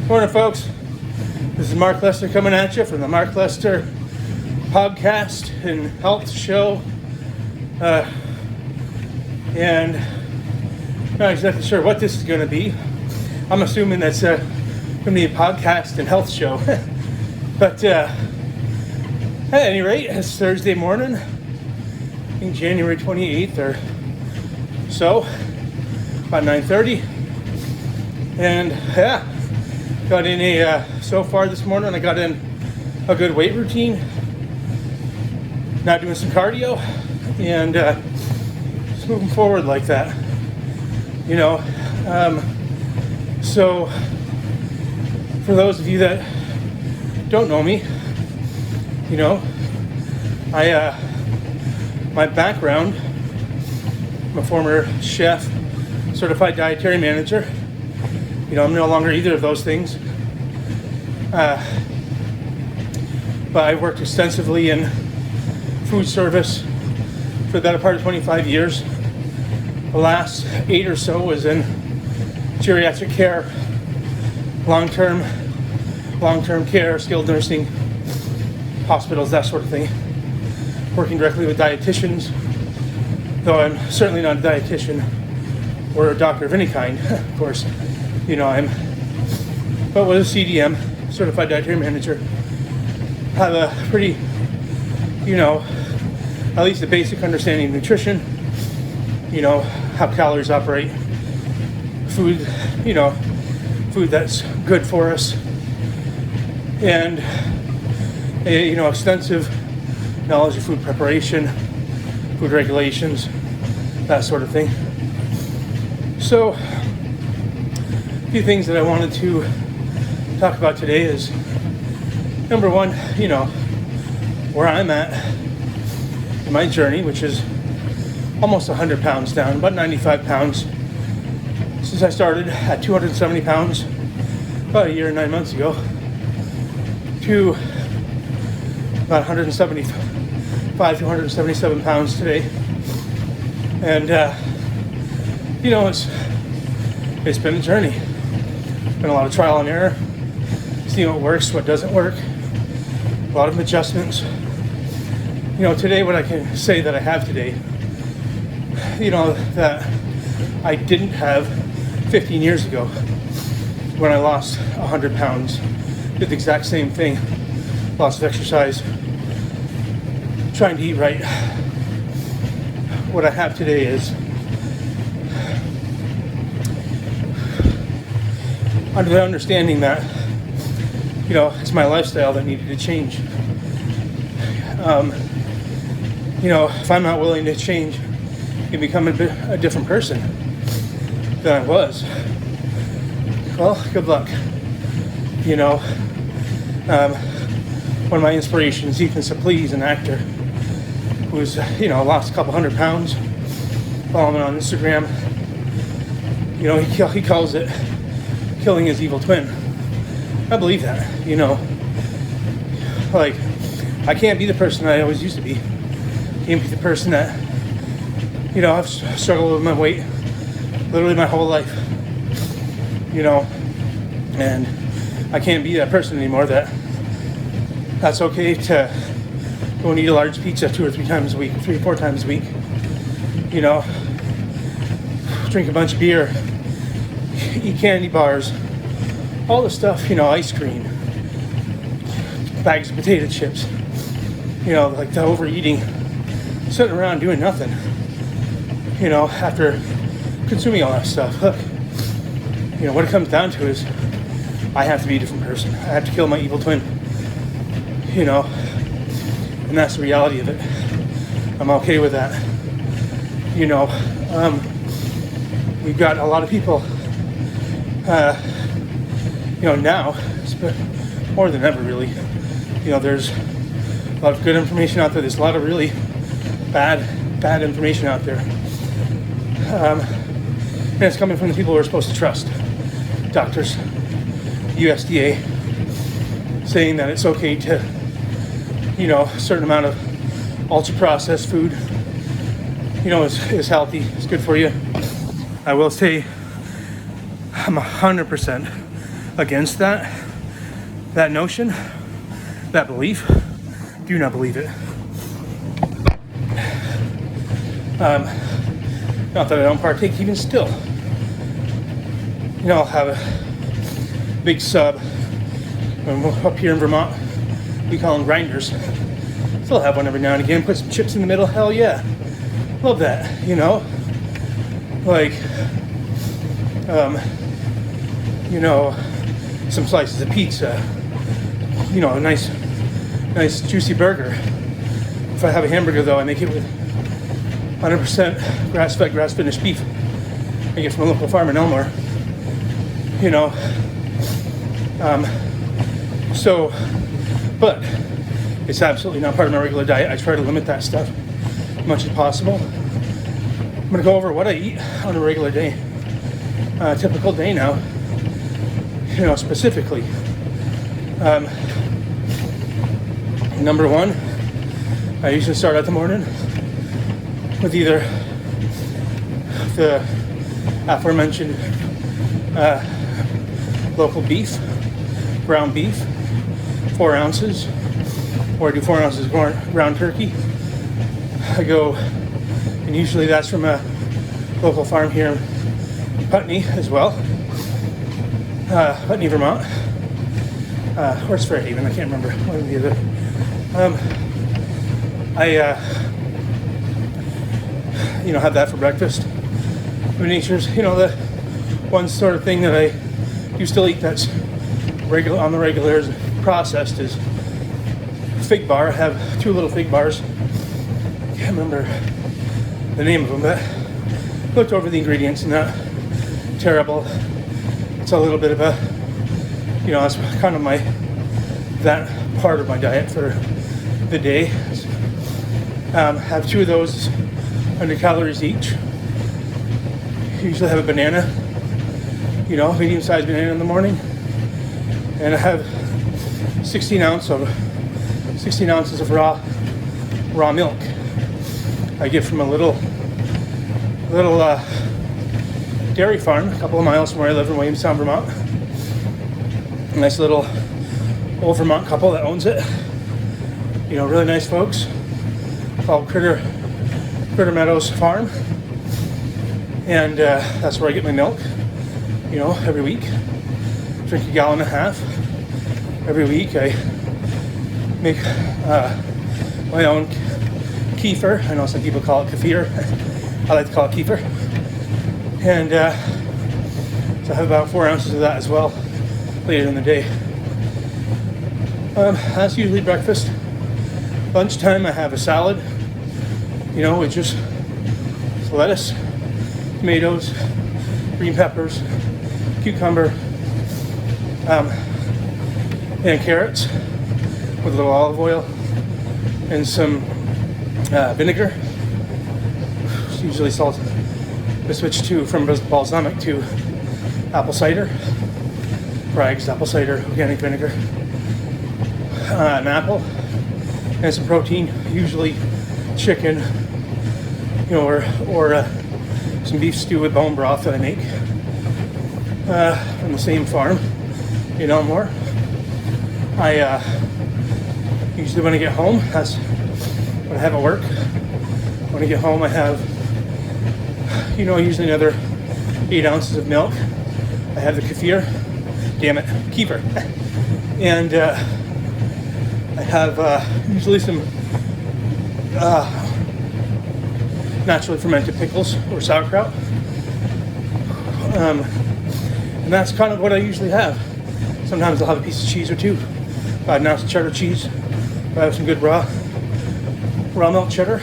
Morning, folks. This is Mark Lester coming at you from the Mark Lester podcast and health show. And not exactly sure what this is going to be. I'm assuming that's going to be a podcast and health show. But at any rate, it's Thursday morning, I think January 28th or so, about 9:30. And yeah, got in so far this morning, I got in a good weight routine. Not doing some cardio and just moving forward like that. So for those of you that don't know me, my background, I'm a former chef, certified dietary manager. I'm no longer either of those things. But I worked extensively in food service for the better part of 25 years. The last 8 or so was in geriatric care, long-term care, skilled nursing, hospitals, that sort of thing. Working directly with dietitians, though I'm certainly not a dietitian or a doctor of any kind, of course. But was a CDM, certified dietary manager. Have a pretty, at least a basic understanding of nutrition, how calories operate, food that's good for us, and extensive knowledge of food preparation, food regulations, that sort of thing. So, a few things that I wanted to talk about today is, number one, where I'm at in my journey, which is almost 100 pounds down, about 95 pounds since I started at 270 pounds about a year and 9 months ago to about 175 to 177 pounds today. And it's been a journey. Been a lot of trial and error, seeing what works, what doesn't work, a lot of adjustments. Today, what I can say that I have today, that I didn't have 15 years ago when I lost 100 pounds. Did the exact same thing, lots of exercise, trying to eat right. What I have today is under the understanding that, it's my lifestyle that needed to change. If I'm not willing to change and become a different person than I was, well, good luck. One of my inspirations, Ethan Suplee, an actor who's, lost a couple 100 pounds, following him on Instagram. He calls it killing his evil twin. I believe that, I can't be the person I always used to be. Can't be the person that, I've struggled with my weight literally my whole life, and I can't be that person anymore that's okay to go and eat a large pizza 2 or 3 times a week, 3 or 4 times a week, drink a bunch of beer, eat candy bars, all the stuff, ice cream, bags of potato chips, like the overeating, sitting around doing nothing, after consuming all that stuff. Look, what it comes down to is I have to be a different person. I have to kill my evil twin, and that's the reality of it. I'm okay with that. We've got a lot of people, now, more than ever, really. There's a lot of good information out there. There's a lot of really bad information out there. And it's coming from the people we're supposed to trust. Doctors, USDA, saying that it's okay to, a certain amount of ultra-processed food, is healthy, it's good for you. I will say I'm 100% against that notion, that belief, do not believe it. Not that I don't partake even still. I'll have a big sub. Up here in Vermont, we call them grinders. Still have one every now and again. Put some chips in the middle. Hell yeah, love that. Like, some slices of pizza. A nice juicy burger. If I have a hamburger though, I make it with 100% grass-fed, grass-finished beef I get from a local farm in Elmore. But it's absolutely not part of my regular diet. I try to limit that stuff as much as possible. I'm gonna go over what I eat on a regular day, typical day now. Specifically. Number one, I usually start out the morning with either the aforementioned local beef, ground beef, 4 ounces, or I do 4 ounces of ground turkey. I go, and usually that's from a local farm here in Putney as well, Putney, Vermont, or it's Fairhaven, I can't remember one or the other. I have that for breakfast. Nature's, the one sort of thing that I do still eat that's regular on the regular is processed is fig bar. I have 2 little fig bars. Can't remember the name of them, but looked over the ingredients and not terrible. It's a little bit of a, it's kind of that part of my diet for the day. Have 2 of those, 100 calories each. Usually have a banana, medium-sized banana in the morning, and I have 16 ounces of raw milk. I get from a little dairy farm a couple of miles from where I live in Williamstown, Vermont. A nice little old Vermont couple that owns it. Really nice folks. Called Critter Meadows Farm. And that's where I get my milk, every week. Drink 1.5 gallons every week. I make my own kefir. I know some people call it kefir. I like to call it kefir. And so I have about 4 ounces of that as well later in the day. That's usually breakfast. Lunchtime I have a salad, with just lettuce, tomatoes, green peppers, cucumber, and carrots with a little olive oil and some vinegar. Usually salt. I switch from balsamic to apple cider, Bragg's apple cider, organic vinegar, an apple, and some protein, usually chicken, or some beef stew with bone broth that I make from the same farm in Elmore. I usually when I get home, that's when I have at work. When I get home, I have, usually another 8 ounces of milk. I have the kefir, kefir, and I have usually some naturally fermented pickles or sauerkraut. And that's kind of what I usually have. Sometimes I'll have a piece of cheese or 2. An ounce of cheddar cheese. I have some good raw milk cheddar.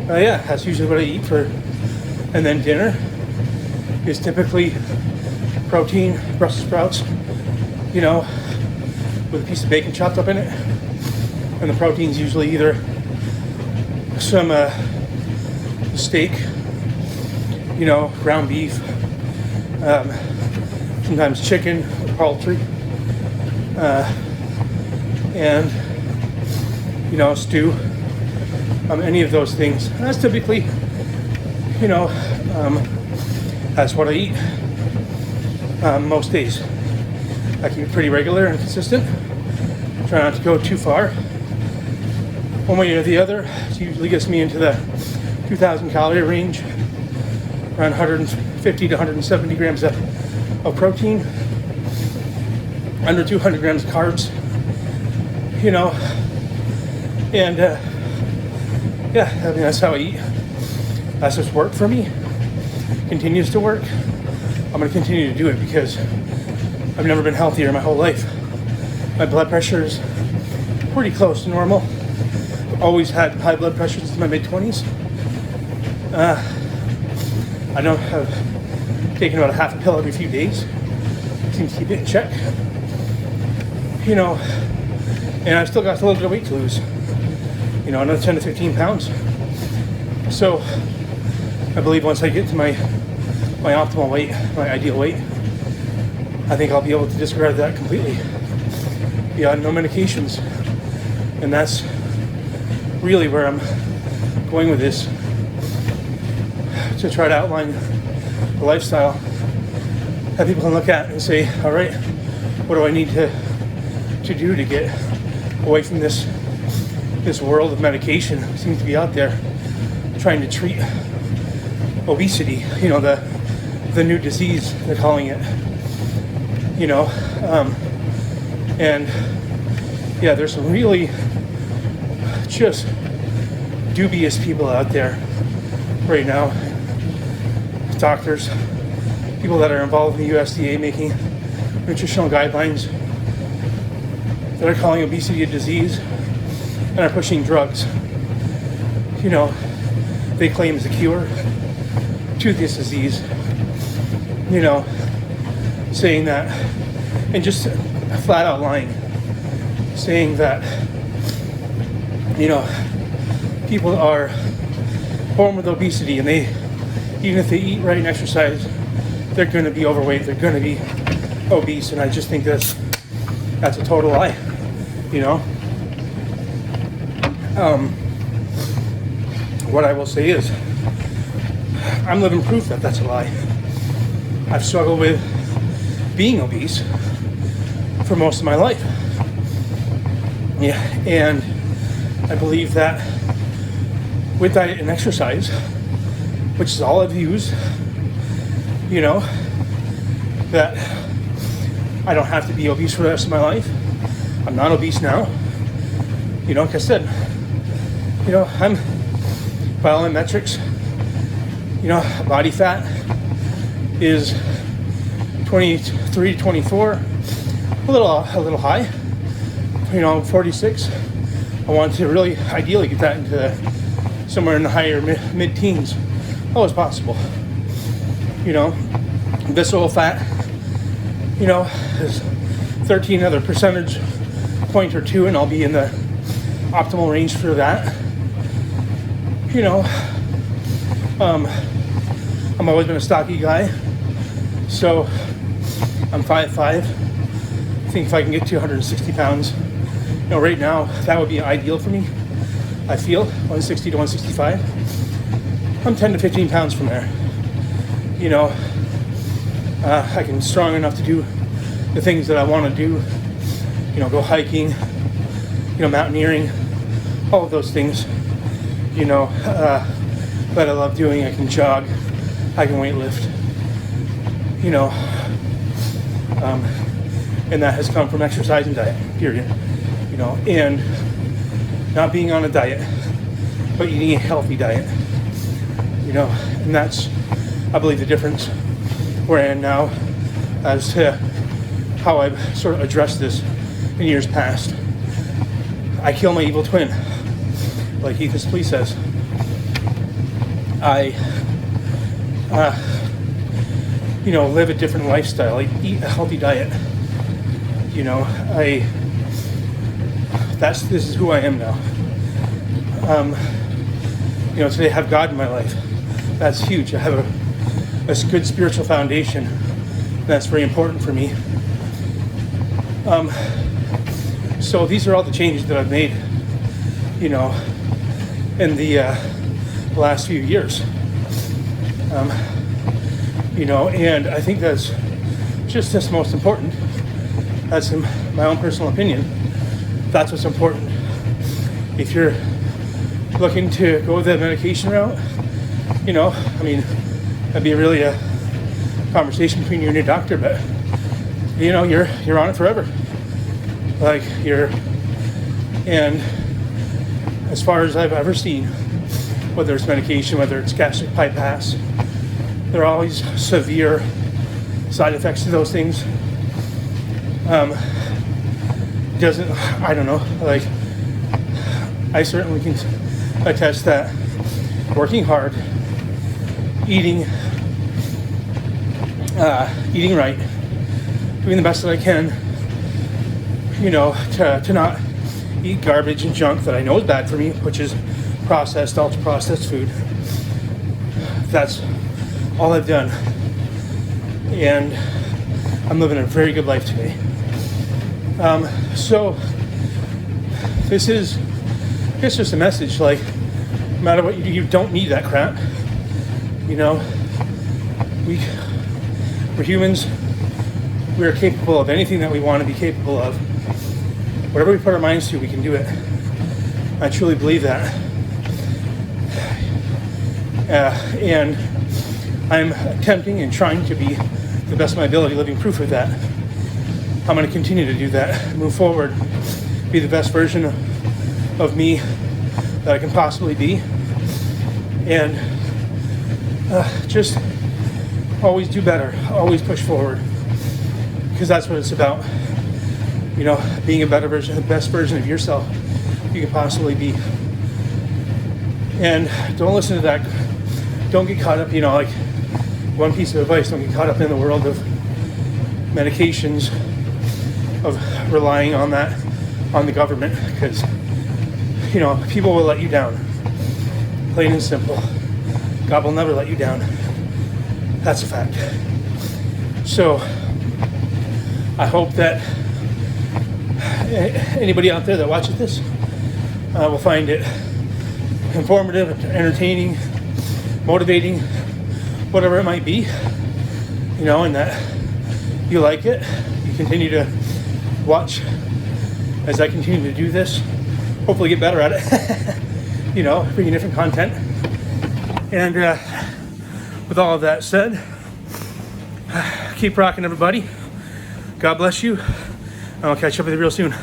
Yeah, that's usually what I eat for. And then dinner is typically protein, Brussels sprouts, with a piece of bacon chopped up in it. And the protein's usually either some steak, ground beef, sometimes chicken or poultry, and stew. Any of those things. And that's typically, that's what I eat most days. I keep it pretty regular and consistent. Try not to go too far. One way or the other, it usually gets me into the 2,000 calorie range, around 150 to 170 grams of protein, under 200 grams of carbs, you know, and yeah, I mean, that's how I eat. That's what's worked for me, continues to work. I'm going to continue to do it because I've never been healthier in my whole life. My blood pressure is pretty close to normal. I've always had high blood pressure since my mid-20s. I don't have taken about a half a pill every few days. Seems to keep it in check. You know, and I've still got a little bit of weight to lose. You know, another 10 to 15 pounds. So I believe once I get to my optimal weight, my ideal weight, I think I'll be able to disregard that completely. Be on no medications. And that's really where I'm going with this, to try to outline the lifestyle that people can look at and say, all right, what do I need to do to get away from this world of medication that seems to be out there trying to treat obesity, you know, the new disease, they're calling it, you know, and yeah, there's some really just dubious people out there right now, doctors, people that are involved in the USDA making nutritional guidelines that are calling obesity a disease and are pushing drugs, you know, they claim is a cure to this disease, you know, saying that, and just flat out lying, saying that, you know, people are born with obesity and they, even if they eat right and exercise, they're going to be overweight, they're going to be obese, and I just think that's a total lie, you know. What I will say is, I'm living proof that that's a lie. I've struggled with being obese for most of my life. Yeah, and I believe that with diet and exercise, which is all I've used, you know, that I don't have to be obese for the rest of my life. I'm not obese now. You know, like I said, you know, I'm, by all my metrics, you know, body fat is 23 to 24, a little high. You know, I'm 46. I want to really ideally get that into somewhere in the higher mid-teens, always possible. You know, visceral fat, you know, is 13 other percentage point or two, and I'll be in the optimal range for that. You know, I've always been a stocky guy, so I'm 5'5". I think if I can get to 160 pounds, you know, right now, that would be ideal for me. I feel 160 to 165. I'm 10 to 15 pounds from there. You know, I can strong enough to do the things that I want to do. You know, go hiking, you know, mountaineering, all of those things. You know, that I love doing. I can jog, I can weight lift. You know, and that has come from exercise and diet, period. You know, and not being on a diet, but eating a healthy diet. You know, and that's, I believe, the difference where I am now as to how I've sort of addressed this in years past. I kill my evil twin, like Ethan Suplee says. I, you know, live a different lifestyle. I eat a healthy diet. You know, this is who I am now. You know, today I have God in my life. That's huge. I have a good spiritual foundation. That's very important for me. So these are all the changes that I've made, you know, in the last few years. You know, and I think that's just as most important That's in my own personal opinion. That's what's important. If you're looking to go the medication route, you know, I mean, that'd be really a conversation between you and your doctor, but you know, you're on it forever. Like and as far as I've ever seen, whether it's medication, whether it's gastric bypass, there are always severe side effects to those things. I don't know, like, I certainly can attest that working hard, eating right, doing the best that I can, you know, to not eat garbage and junk that I know is bad for me, which is processed, ultra processed food. That's all I've done, and I'm living a very good life today. So this is, I guess, just a message, like, no matter what you do, you don't need that crap. You know, we're humans. We are capable of anything that we want to be capable of. Whatever we put our minds to, we can do it. I truly believe that. And I'm attempting and trying to be the best of my ability, living proof of that. I'm going to continue to do that, move forward, be the best version of me that I can possibly be, and just always do better, always push forward, because that's what it's about. You know, being a better version, the best version of yourself you can possibly be. And don't listen to that. Don't get caught up, you know, like, one piece of advice, don't get caught up in the world of medications, of relying on that, on the government, because, you know, people will let you down. Plain and simple. God will never let you down. That's a fact. So, I hope that anybody out there that watches this will find it informative, entertaining, motivating, whatever it might be, you know, and that you like it. You continue to watch as I continue to do this, hopefully get better at it, you know, bringing different content. And with all of that said, keep rocking, everybody. God bless you, and I'll catch up with you real soon.